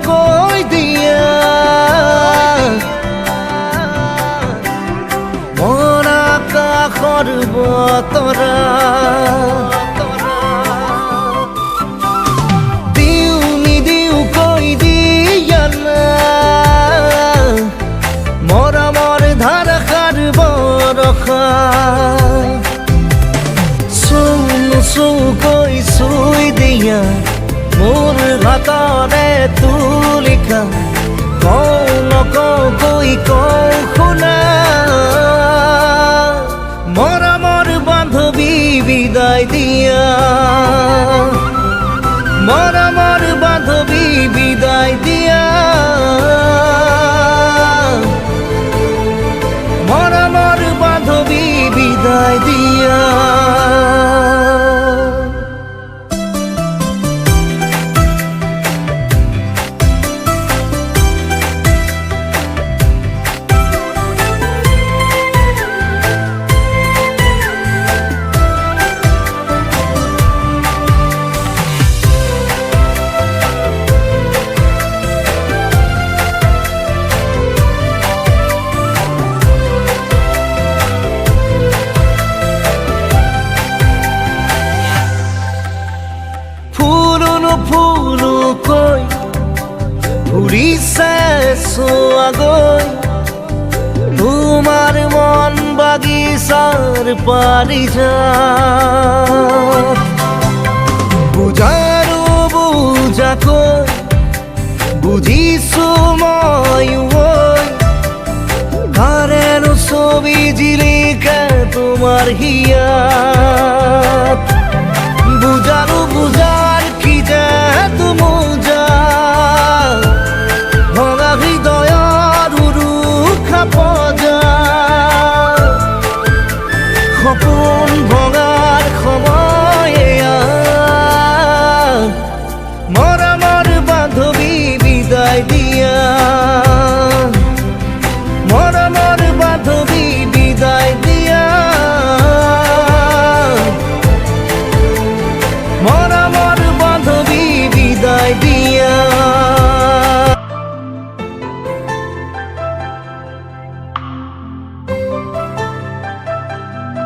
কৈ দিয়া মন আকাশৰ বতৰা দিও নিদিও কৈ দিয়া না মৰমৰ ধাৰাসাৰ বৰষা চুকৈ চুই দিয়া মোৰ হাতৰে তুলিকা কওঁ নকওঁ কৈ কওঁ শুনা মৰমৰ বান্ধৱী বিদায় দিয়া মৰমৰ বান্ধৱী বিদায় দিয়া মৰমৰ বান্ধৱী বিদায় দিয়া ফুলকৈ ঘূৰিছে চোৱাগৈ তোমাৰ মন বাগিচাৰ পাৰিজাত বুজাৰো বুজাকৈ বুজিছো ময়ো তাৰেনো ছবি জিলিকে তোমাৰ হিয়া